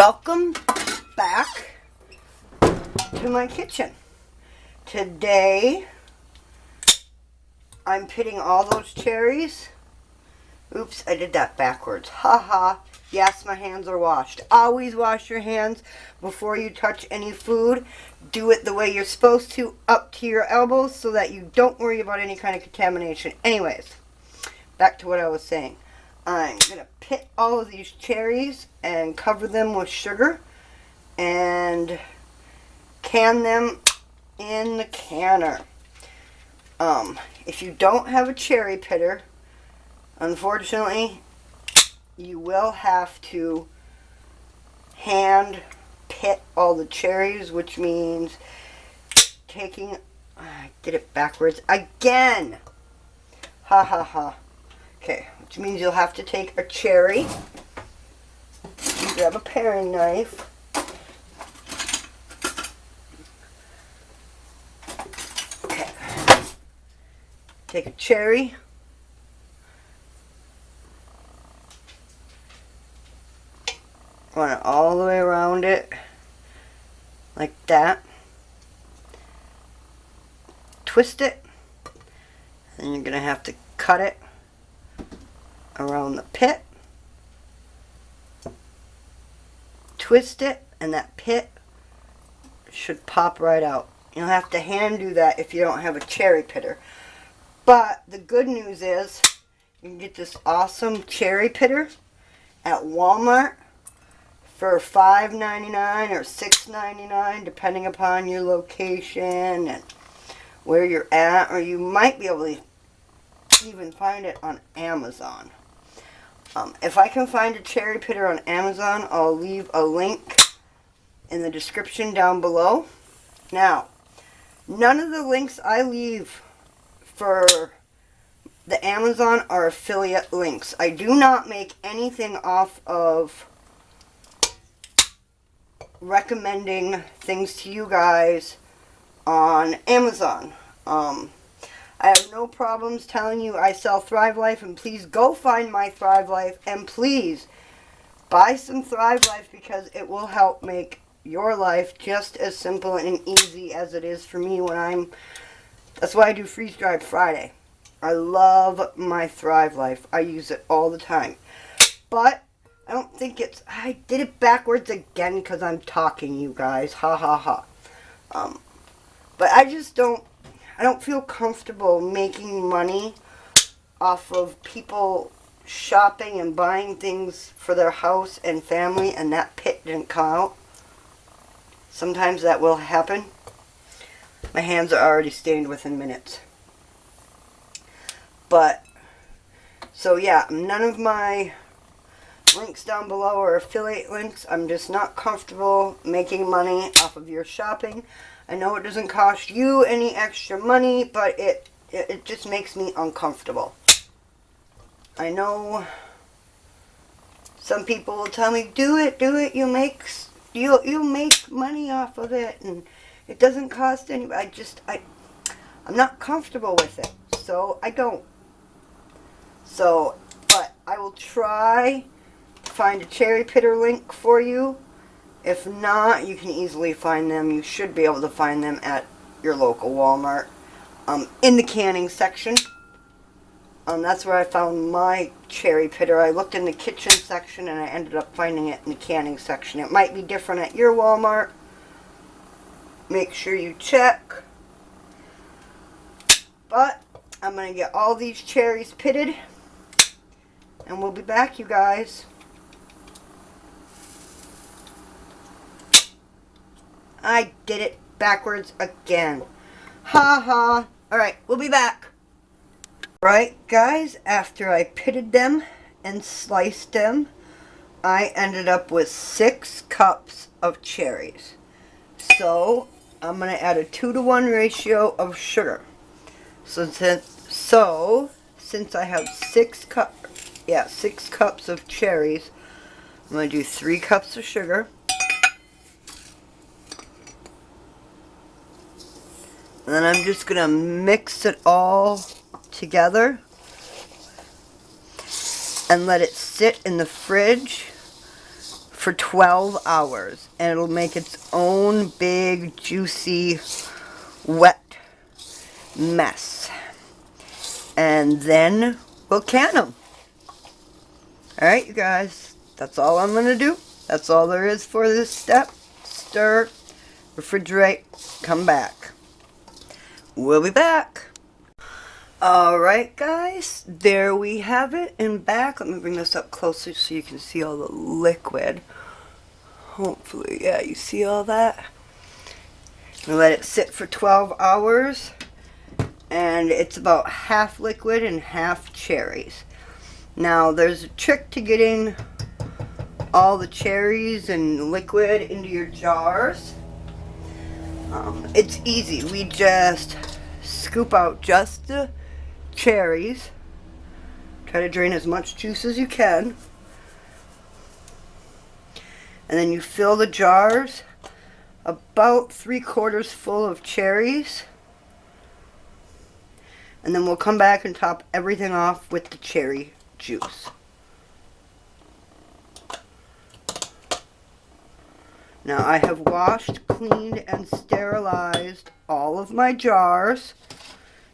Welcome back to my kitchen. Today I'm pitting all those cherries. Oops, I did that backwards. Haha. Yes, my hands are washed. Always wash your hands before you touch any food. Do it the way you're supposed to, up to your elbows, so that you don't worry about any kind of contamination. Anyways, back to what I was saying. I'm going to pit all of these cherries and cover them with sugar and can them in the canner. If you don't have a cherry pitter, unfortunately, you will have to hand pit all the cherries, which means taking... I did it backwards again. Ha ha ha. Okay, which means you'll have to take a cherry, grab a paring knife, okay, take a cherry, run it all the way around it, like that, twist it, and you're going to have to cut it around the pit, twist it, and that pit should pop right out. You'll have to hand do that if you don't have a cherry pitter. But the good news is you can get this awesome cherry pitter at Walmart for $5.99 or $6.99 depending upon your location and where you're at, or you might be able to even find it on Amazon. If I can find a cherry pitter on Amazon, I'll leave a link in the description down below. Now, none of the links I leave for the Amazon are affiliate links. I do not make anything off of recommending things to you guys on Amazon. I have no problems telling you I sell Thrive Life, and please go find my Thrive Life, and please buy some Thrive Life because it will help make your life just as simple and easy as it is for me when that's why I do Freeze Dried Friday. I love my Thrive Life. I use it all the time. But I don't think I did it backwards again because I'm talking, you guys. Ha ha ha. But I don't feel comfortable making money off of people shopping and buying things for their house and family, and that pit didn't come out. Sometimes that will happen. My hands are already stained within minutes. But, so yeah, none of my links down below are affiliate links. I'm just not comfortable making money off of your shopping. I know it doesn't cost you any extra money, but it just makes me uncomfortable. I know some people will tell me, do it, you'll make money off of it, and it doesn't cost any. I'm not comfortable with it, so I don't. So, but I will try to find a cherry pitter link for you. If not, you can easily find them. You should be able to find them at your local Walmart. In the canning section. That's where I found my cherry pitter. I looked in the kitchen section and I ended up finding it in the canning section. It might be different at your Walmart. Make sure you check. But I'm going to get all these cherries pitted. And we'll be back, you guys. I did it backwards again. Ha ha. Alright, we'll be back. Right, guys, after I pitted them and sliced them, I ended up with 6 cups of cherries. So, I'm going to add a 2-to-1 ratio of sugar. So since I have 6 cups of cherries, I'm going to do 3 cups of sugar. And then I'm just going to mix it all together and let it sit in the fridge for 12 hours. And it'll make its own big, juicy, wet mess. And then we'll can them. Alright, you guys. That's all I'm going to do. That's all there is for this step. Stir, refrigerate, come back. We'll be back. Alright, guys. There we have it in back. Let me bring this up closer so you can see all the liquid. Hopefully, yeah, you see all that? Let it sit for 12 hours. And it's about half liquid and half cherries. Now, there's a trick to getting all the cherries and liquid into your jars. It's easy. We just scoop out just the cherries. Try to drain as much juice as you can. And then you fill the jars about 3/4 full of cherries. And then we'll come back and top everything off with the cherry juice. Now I have washed, cleaned, and sterilized all of my jars.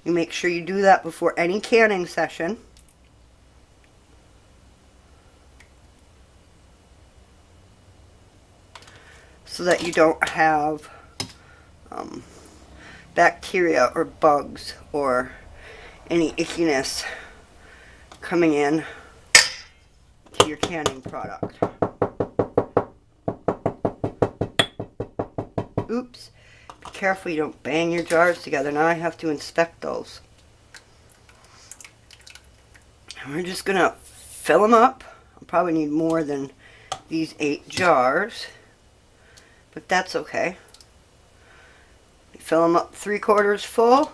You make sure you do that before any canning session. So that you don't have bacteria or bugs or any ickiness coming in to your canning product. Oops. Be careful you don't bang your jars together. Now I have to inspect those. And we're just going to fill them up. I'll probably need more than these 8 jars. But that's okay. Fill them up 3/4 full.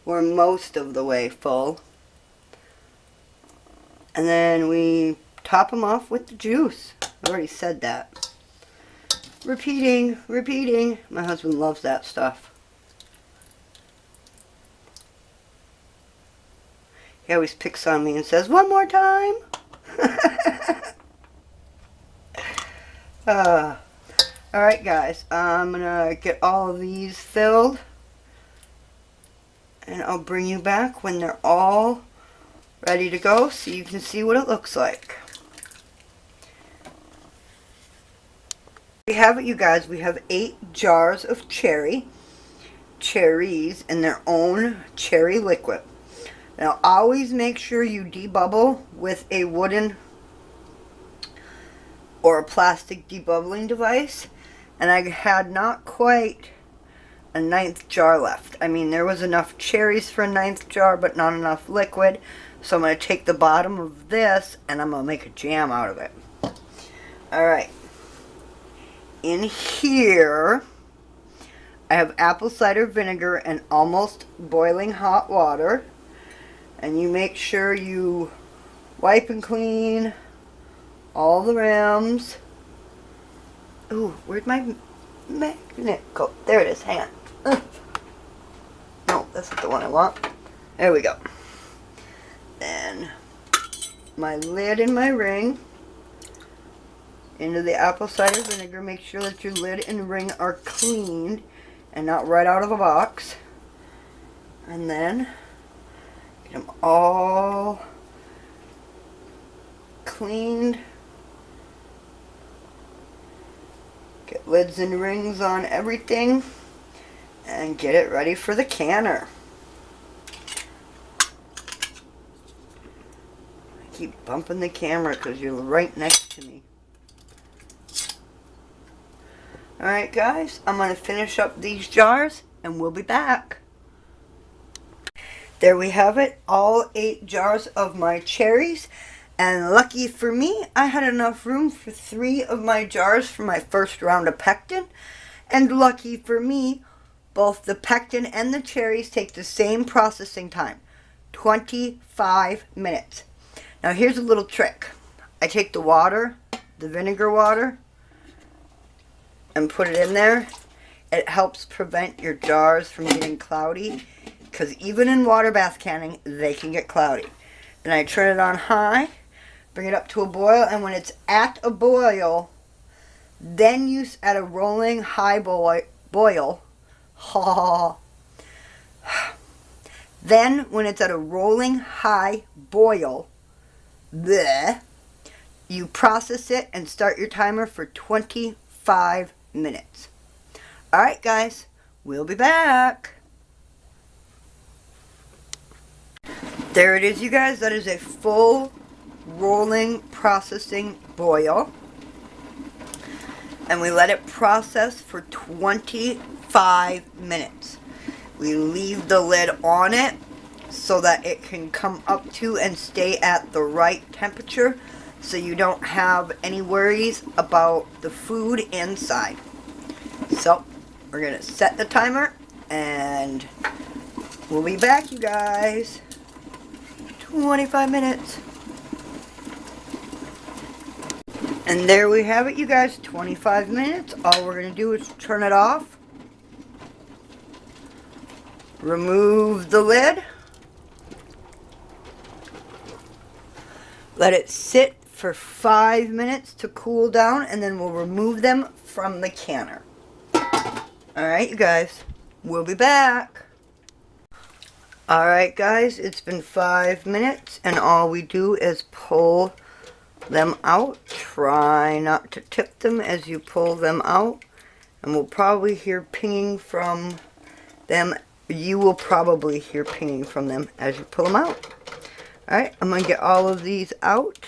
Or most of the way full. And then we top them off with the juice. I already said that. Repeating, repeating. My husband loves that stuff. He always picks on me and says, "One more time." Alright guys, I'm gonna get all of these filled. And I'll bring you back when they're all ready to go so you can see what it looks like. We have it, you guys. We have 8 jars of cherries in their own cherry liquid. Now always make sure you debubble with a wooden or a plastic debubbling device. And I had not quite a 9th jar left. I mean, there was enough cherries for a 9th jar, but not enough liquid. So I'm going to take the bottom of this and I'm going to make a jam out of it. Alright. In here, I have apple cider vinegar and almost boiling hot water. And you make sure you wipe and clean all the rims. Ooh, where'd my magnet go? There it is. Hang on. No, that's not the one I want. There we go. Then my lid and my ring into the apple cider vinegar. Make sure that your lid and ring are cleaned and not right out of the box. And then get them all cleaned. Get lids and rings on everything and get it ready for the canner. I keep bumping the camera because you're right next to me. Alright guys, I'm going to finish up these jars and we'll be back. There we have it, all 8 jars of my cherries. And lucky for me, I had enough room for 3 of my jars for my first round of pectin. And lucky for me, both the pectin and the cherries take the same processing time, 25 minutes. Now here's a little trick. I take the water, the vinegar water, and put it in there. It helps prevent your jars from getting cloudy, because even in water bath canning, they can get cloudy. and I turn it on high, bring it up to a boil, and when it's at a boil, then you at a rolling high boil, then when it's at a rolling high boil, bleh, you process it and start your timer for 25 minutes. Alright guys, we'll be back. There it is, you guys. That is a full rolling processing boil. And we let it process for 25 minutes. We leave the lid on it so that it can come up to and stay at the right temperature, so you don't have any worries about the food inside. So, we're going to set the timer, and we'll be back, you guys. 25 minutes. And there we have it, you guys. 25 minutes. All we're going to do is turn it off. Remove the lid. Let it sit for 5 minutes to cool down, and then we'll remove them from the canner. Alright, you guys. We'll be back. Alright, guys. It's been 5 minutes, and all we do is pull them out. Try not to tip them as you pull them out, and we'll probably hear pinging from them. You will probably hear pinging from them as you pull them out. Alright, I'm going to get all of these out.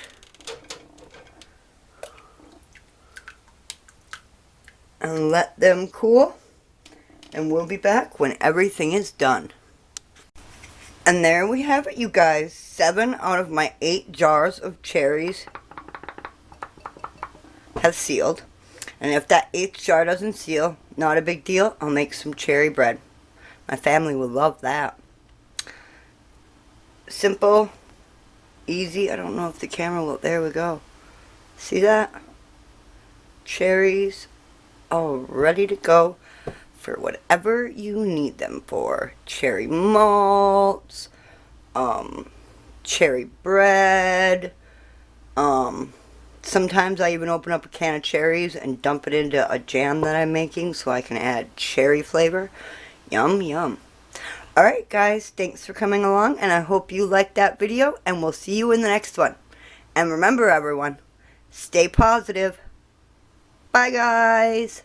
And let them cool. And we'll be back when everything is done. And there we have it, you guys. 7 out of my 8 jars of cherries have sealed. And if that 8th jar doesn't seal, not a big deal. I'll make some cherry bread. My family will love that. Simple, easy. I don't know if the camera will. There we go. See that? Cherries all ready to go for whatever you need them for. Cherry malts, cherry bread. Sometimes I even open up a can of cherries and dump it into a jam that I'm making so I can add cherry flavor. Yum, yum. Alright guys, thanks for coming along, and I hope you liked that video, and we'll see you in the next one. And remember everyone, stay positive. Bye guys.